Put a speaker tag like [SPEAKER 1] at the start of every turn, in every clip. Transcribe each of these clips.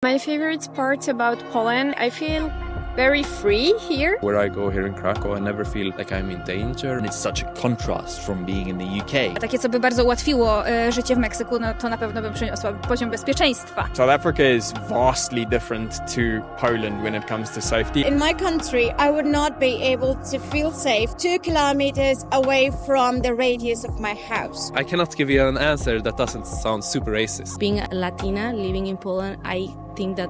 [SPEAKER 1] My favorite part about Poland, I feel very free here.
[SPEAKER 2] Where I go here in Krakow, I never feel like I'm in danger.
[SPEAKER 3] And it's such a contrast from being in the UK.
[SPEAKER 4] Takie, co by bardzo ułatwiło życie w Meksyku, no to na pewno bym przeniosła poziom bezpieczeństwa.
[SPEAKER 5] South Africa is vastly different to Poland when it comes to safety.
[SPEAKER 6] In my country, I would not be able to feel safe 2 kilometers away from the radius of my house.
[SPEAKER 2] I cannot give you an answer that doesn't sound super racist.
[SPEAKER 7] Being a Latina living in Poland, I think that.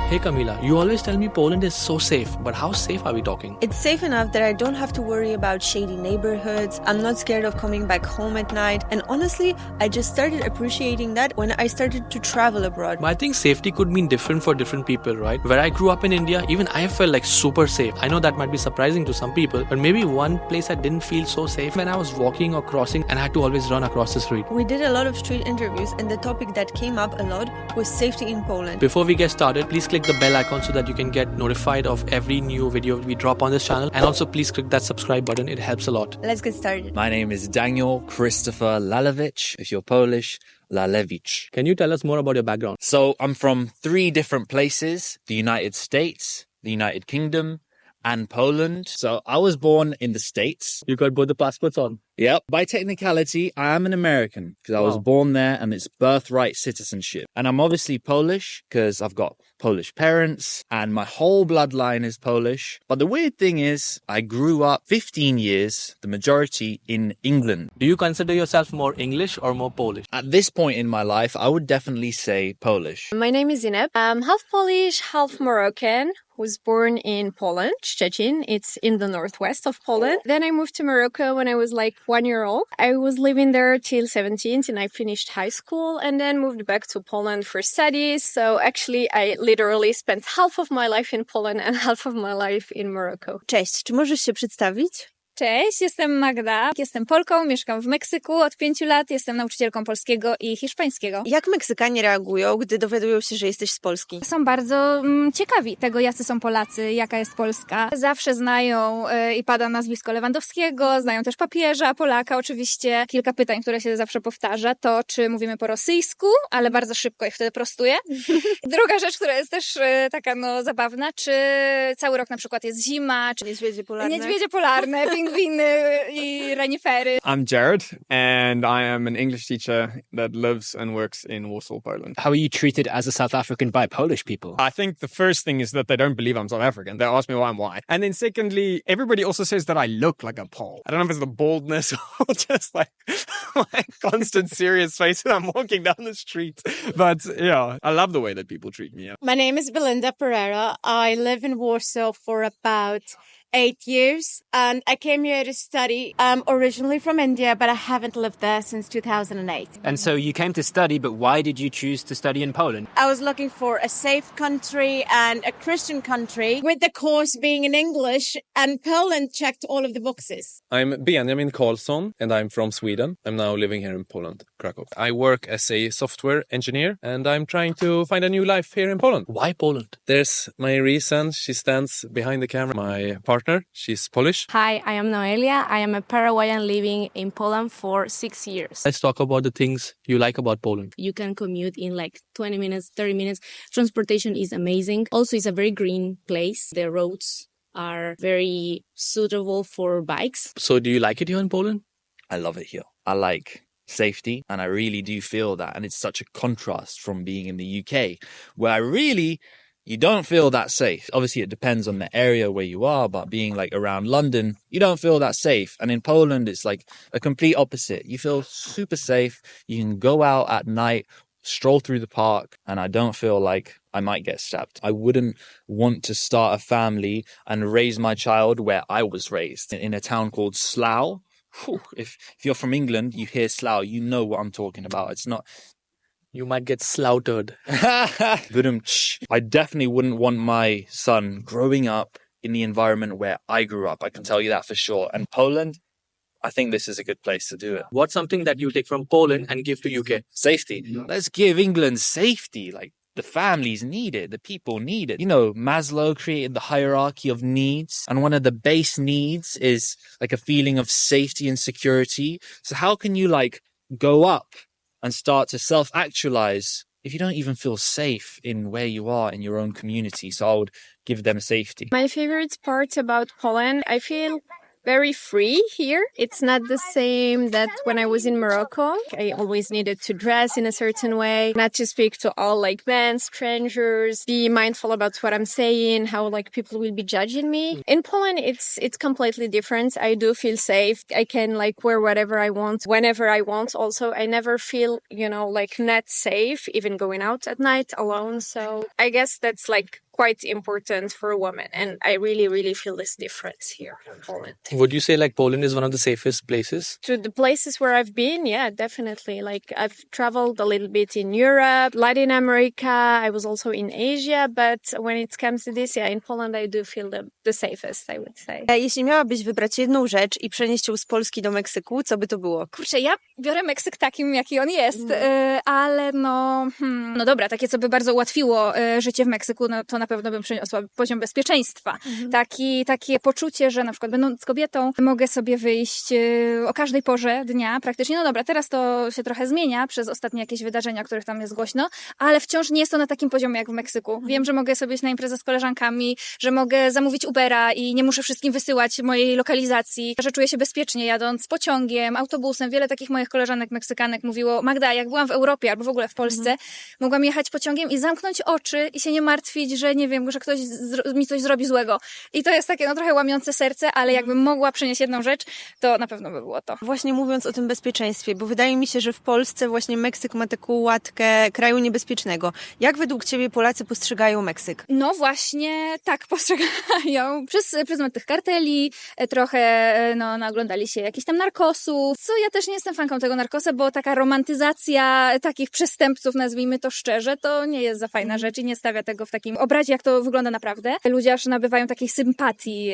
[SPEAKER 8] Hey Camila, you always tell me Poland is so safe, but how safe are we talking?
[SPEAKER 9] It's safe enough that I don't have to worry about shady neighborhoods. I'm not scared of coming back home at night. And honestly, I just started appreciating that when I started to travel abroad.
[SPEAKER 8] But I think safety could mean different for different people, right? Where I grew up in India, even I felt like super safe. I know that might be surprising to some people, but maybe one place I didn't feel so safe when I was walking or crossing and I had to always run across the street.
[SPEAKER 9] We did a lot of street interviews and the topic that came up a lot was safety in Poland.
[SPEAKER 8] Before we get started, please click the bell icon so that you can get notified of every new video we drop on this channel. And also please click that subscribe button. It helps a lot.
[SPEAKER 9] Let's get started.
[SPEAKER 3] My name is Daniel Christopher Lalewicz. If you're Polish, Lalewicz.
[SPEAKER 8] Can you tell us more about your background?
[SPEAKER 3] So I'm from 3 different places: the United States, the United Kingdom, and Poland. So I was born in the States.
[SPEAKER 8] You got both the passports on?
[SPEAKER 3] Yep. By technicality, I am an American because I was born there and it's birthright citizenship. And I'm obviously Polish because I've got Polish parents and my whole bloodline is Polish. But the weird thing is I grew up 15 years, the majority in England.
[SPEAKER 8] Do you consider yourself more English or more Polish?
[SPEAKER 3] At this point in my life, I would definitely say Polish.
[SPEAKER 1] My name is Zineb. I'm half Polish, half Moroccan. Was born in Poland, Szczecin. It's in the northwest of Poland. Then I moved to Morocco when I was like 1 year old. I was living there till 17 and I finished high school and then moved back to Poland for studies. So actually I literally spent half of my life in Poland and half of my life in Morocco.
[SPEAKER 9] Cześć, czy możesz się przedstawić?
[SPEAKER 4] Cześć, jestem Magda, jestem Polką, mieszkam w Meksyku od 5 lat, jestem nauczycielką polskiego i hiszpańskiego.
[SPEAKER 9] Jak Meksykanie reagują, gdy dowiadują się, że jesteś z Polski?
[SPEAKER 4] Są bardzo ciekawi tego, jacy są Polacy, jaka jest Polska. Zawsze znają i pada nazwisko Lewandowskiego, znają też papieża, Polaka oczywiście. Kilka pytań, które się zawsze powtarza, to czy mówimy po rosyjsku, ale bardzo szybko ich wtedy prostuję. Druga rzecz, która jest też taka zabawna, czy cały rok na przykład jest zima, czy niedźwiedzie polarne, pingwiny i renifery.
[SPEAKER 5] I'm Jared and I am an English teacher that lives and works in Warsaw, Poland.
[SPEAKER 10] How are you treated as a South African by Polish people?
[SPEAKER 5] I think the first thing is that they don't believe I'm South African. They ask me why I'm white. And then secondly, everybody also says that I look like a Pole. I don't know if it's the baldness or just like my constant serious face when I'm walking down the street. But yeah, I love the way that people treat me. Yeah.
[SPEAKER 6] My name is Belinda Pereira. I live in Warsaw for about 8 years and I came here to study. I'm originally from India, but I haven't lived there since 2008.
[SPEAKER 10] And so you came to study, but why did you choose to study in Poland?
[SPEAKER 6] I was looking for a safe country and a Christian country with the course being in English, and Poland checked all of the boxes.
[SPEAKER 2] I'm Benjamin Karlsson and I'm from Sweden. I'm now living here in Poland, Krakow. I work as a software engineer and I'm trying to find a new life here in Poland.
[SPEAKER 8] Why Poland?
[SPEAKER 2] There's my reason. She stands behind the camera. My partner, she's Polish.
[SPEAKER 7] Hi, I am Noelia. I am a Paraguayan living in Poland for 6 years.
[SPEAKER 8] Let's talk about the things you like about Poland.
[SPEAKER 7] You can commute in like 20 minutes, 30 minutes. Transportation is amazing. Also, it's a very green place. The roads are very suitable for bikes.
[SPEAKER 8] So do you like it here in Poland?
[SPEAKER 3] I love it here. I like safety and I really do feel that. And it's such a contrast from being in the UK where you don't feel that safe. Obviously, it depends on the area where you are, but being like around London, you don't feel that safe. And in Poland, it's like a complete opposite. You feel super safe. You can go out at night, stroll through the park, and I don't feel like I might get stabbed. I wouldn't want to start a family and raise my child where I was raised, in a town called Slough. Whew, if you're from England, you hear Slough, you know what I'm talking about. It's not...
[SPEAKER 8] You might get slaughtered.
[SPEAKER 3] I definitely wouldn't want my son growing up in the environment where I grew up. I can tell you that for sure. And Poland, I think this is a good place to do it.
[SPEAKER 8] What's something that you take from Poland and give to UK?
[SPEAKER 3] Safety. Let's give England safety. Like, the families need it. The people need it. You know, Maslow created the hierarchy of needs. And one of the base needs is like a feeling of safety and security. So how can you like go up and start to self-actualize if you don't even feel safe in where you are in your own community. So I would give them safety.
[SPEAKER 1] My favorite part about Poland, I feel very free here. It's not the same that when I was in Morocco. I always needed to dress in a certain way, not to speak to all like men, strangers, be mindful about what I'm saying, how like people will be judging me. In Poland, it's completely different. I do feel safe. I can like wear whatever I want, whenever I want. Also, I never feel, like not safe, even going out at night alone. So I guess that's like quite important for a woman. And I really, really feel this difference here in Poland.
[SPEAKER 8] Would you say like Poland is one of the safest places?
[SPEAKER 1] To the places where I've been, yeah, definitely. Like I've traveled a little bit in Europe, Latin America. I was also in Asia, but when it comes to this, yeah, in Poland I do feel the safest, I would say.
[SPEAKER 9] Jeśli miałabyś wybrać jedną rzecz i przenieść ją z Polski do Meksyku, co by to było?
[SPEAKER 4] Kurczę, ja biorę Meksyk takim, jaki on jest, ale no dobra, takie, co by bardzo ułatwiło życie w Meksyku, no to na pewno bym przeniosła poziom bezpieczeństwa. Takie poczucie, że na przykład będąc kobietą mogę sobie wyjść o każdej porze dnia praktycznie. No dobra, teraz to się trochę zmienia przez ostatnie jakieś wydarzenia, o których tam jest głośno, ale wciąż nie jest to na takim poziomie jak w Meksyku. Wiem, że mogę sobie iść na imprezę z koleżankami, że mogę zamówić Ubera i nie muszę wszystkim wysyłać mojej lokalizacji, że czuję się bezpiecznie jadąc pociągiem, autobusem. Wiele takich moich koleżanek Meksykanek mówiło: Magda, jak byłam w Europie albo w ogóle w Polsce, mogłam jechać pociągiem i zamknąć oczy i się nie martwić, że nie wiem, że ktoś mi coś zrobi złego. I to jest takie trochę łamiące serce, ale jakbym mogła przynieść jedną rzecz, to na pewno by było to.
[SPEAKER 9] Właśnie mówiąc o tym bezpieczeństwie, bo wydaje mi się, że w Polsce właśnie Meksyk ma taką łatkę kraju niebezpiecznego. Jak według ciebie Polacy postrzegają Meksyk?
[SPEAKER 4] No właśnie tak postrzegają. Przez pryzmat tych karteli, trochę naoglądali się jakichś tam narkosów, co ja też nie jestem fanką tego narkosa, bo taka romantyzacja takich przestępców, nazwijmy to szczerze, to nie jest za fajna rzecz i nie stawia tego w takim obrazie, jak to wygląda naprawdę. Ludzie aż nabywają takiej sympatii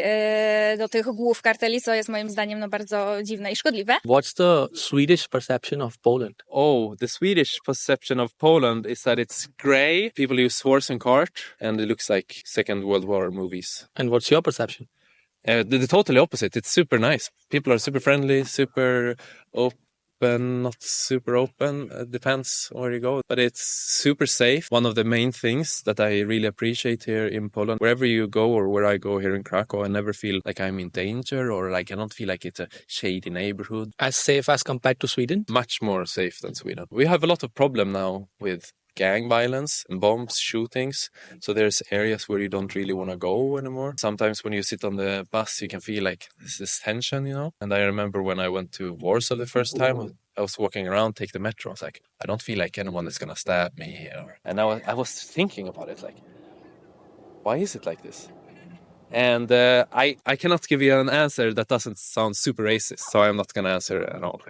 [SPEAKER 4] do tych głów karteli, co jest moim zdaniem bardzo dziwne i szkodliwe.
[SPEAKER 8] What's the Swedish perception of Poland?
[SPEAKER 2] Oh, the Swedish perception of Poland is that it's grey, people use horse and cart, and it looks like Second World War movies.
[SPEAKER 8] And what's your perception?
[SPEAKER 2] The totally opposite. It's super nice. People are super friendly, super open, not super open. Depends where you go. But it's super safe. One of the main things that I really appreciate here in Poland, wherever you go or where I go here in Krakow, I never feel like I'm in danger or like I don't feel like it's a shady neighborhood.
[SPEAKER 8] As safe as compared to Sweden?
[SPEAKER 2] Much more safe than Sweden. We have a lot of problem now with gang violence and bombs, shootings. So there's areas where you don't really want to go anymore. Sometimes when you sit on the bus, you can feel like there's this tension, And I remember when I went to Warsaw the first time, I was walking around, take the metro. I was like, I don't feel like anyone is going to stab me here. And I was thinking about it, like, why is it like this? And I cannot give you an answer that doesn't sound super racist, so I'm not going to answer at all.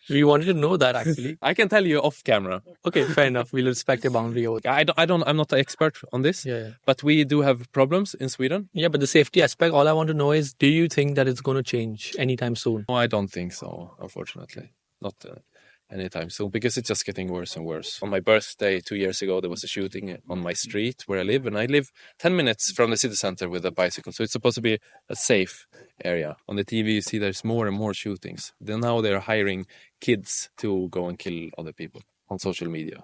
[SPEAKER 8] We wanted to know that actually.
[SPEAKER 2] I can tell you off camera.
[SPEAKER 8] Okay, fair enough. We'll respect your boundary.
[SPEAKER 2] I'm not an expert on this.
[SPEAKER 8] Yeah.
[SPEAKER 2] But we do have problems in Sweden.
[SPEAKER 8] Yeah, but the safety aspect, all I want to know is, do you think that it's going to change anytime soon?
[SPEAKER 2] No, I don't think so, unfortunately. Not anytime soon, because it's just getting worse and worse. On my birthday 2 years ago, there was a shooting on my street where I live, and I live 10 minutes from the city center with a bicycle, so it's supposed to be a safe area. On the TV, you see there's more and more shootings. Now they're hiring kids to go and kill other people on social media.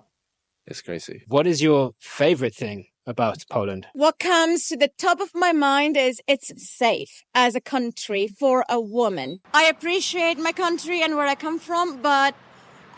[SPEAKER 2] It's crazy.
[SPEAKER 10] What is your favorite thing about Poland?
[SPEAKER 6] What comes to the top of my mind is it's safe as a country for a woman. I appreciate my country and where I come from, but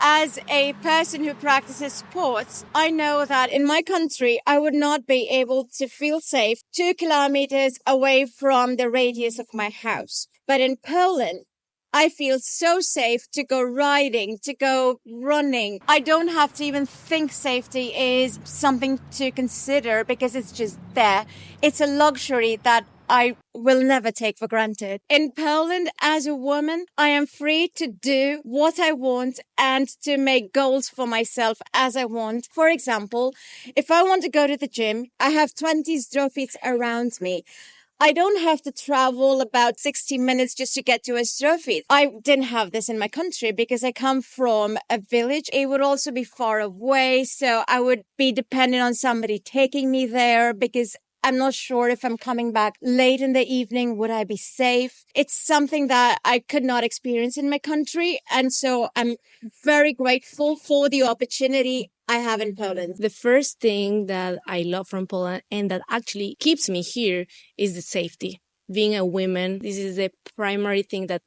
[SPEAKER 6] as a person who practices sports, I know that in my country, I would not be able to feel safe 2 kilometers away from the radius of my house. But in Poland, I feel so safe to go riding, to go running. I don't have to even think safety is something to consider because it's just there. It's a luxury that I will never take for granted. In Poland, as a woman, I am free to do what I want and to make goals for myself as I want. For example, if I want to go to the gym, I have 20 Zdrowits around me. I don't have to travel about 60 minutes just to get to a Zdrowit. I didn't have this in my country because I come from a village. It would also be far away, so I would be dependent on somebody taking me there because I'm not sure if I'm coming back late in the evening. Would I be safe? It's something that I could not experience in my country. And so I'm very grateful for the opportunity I have in Poland.
[SPEAKER 7] The first thing that I love from Poland and that actually keeps me here is the safety. Being a woman, this is the primary thing that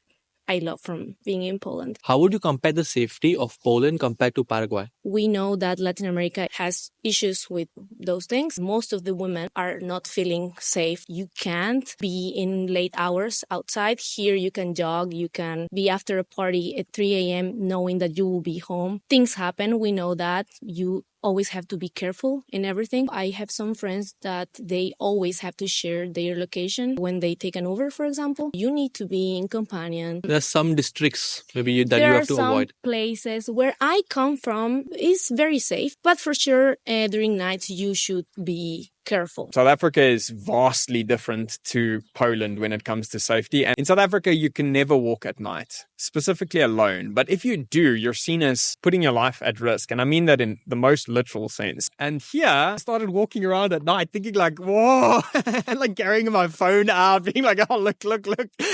[SPEAKER 7] I love from being in Poland.
[SPEAKER 8] How would you compare the safety of Poland compared to Paraguay?
[SPEAKER 7] We know that Latin America has issues with those things. Most of the women are not feeling safe. You can't be in late hours outside. Here you can jog, you can be after a party at 3 a.m. knowing that you will be home. Things happen, we know that. You always have to be careful in everything. I have some friends that they always have to share their location when they take an Uber, for example. You need to be in companion.
[SPEAKER 8] There are some districts maybe you
[SPEAKER 7] There
[SPEAKER 8] have to
[SPEAKER 7] are some
[SPEAKER 8] avoid.
[SPEAKER 7] places where I come from is very safe, but for sure during nights you should be careful.
[SPEAKER 5] South Africa is vastly different to Poland when it comes to safety. And in South Africa, you can never walk at night, specifically alone. But if you do, you're seen as putting your life at risk. And I mean that in the most literal sense. And here, I started walking around at night thinking like, whoa, and like carrying my phone out, being like, oh, look,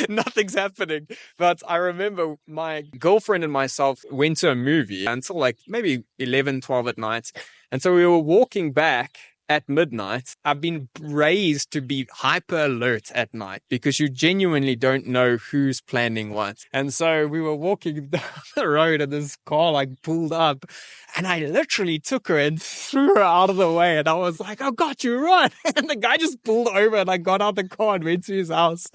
[SPEAKER 5] nothing's happening. But I remember my girlfriend and myself went to a movie until like maybe 11, 12 at night. And so we were walking back at midnight. I've been raised to be hyper alert at night because you genuinely don't know who's planning what. And so we were walking down the road and this car like pulled up and I literally took her and threw her out of the way. And I was like, oh God, you run. And the guy just pulled over and I got out the car and went to his house.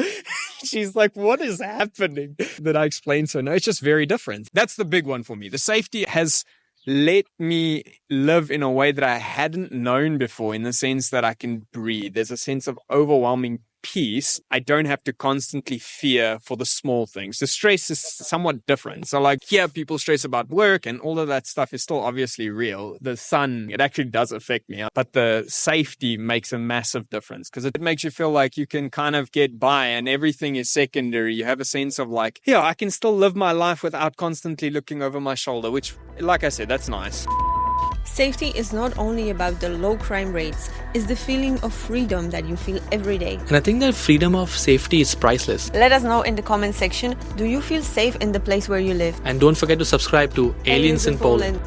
[SPEAKER 5] She's like, what is happening? Then I explained to her, no, it's just very different. That's the big one for me. The safety has let me live in a way that I hadn't known before, in the sense that I can breathe. There's a sense of overwhelming peace. I don't have to constantly fear for the small things. The stress is somewhat different. So like here, people stress about work and all of that stuff is still obviously real. The sun, it actually does affect me. But the safety makes a massive difference because it makes you feel like you can kind of get by and everything is secondary. You have a sense of like, yeah, I can still live my life without constantly looking over my shoulder, which, like I said, that's nice.
[SPEAKER 9] Safety is not only about the low crime rates, it's the feeling of freedom that you feel every day.
[SPEAKER 8] And I think that freedom of safety is priceless.
[SPEAKER 9] Let us know in the comment section, do you feel safe in the place where you live?
[SPEAKER 8] And don't forget to subscribe to Aliens in Poland.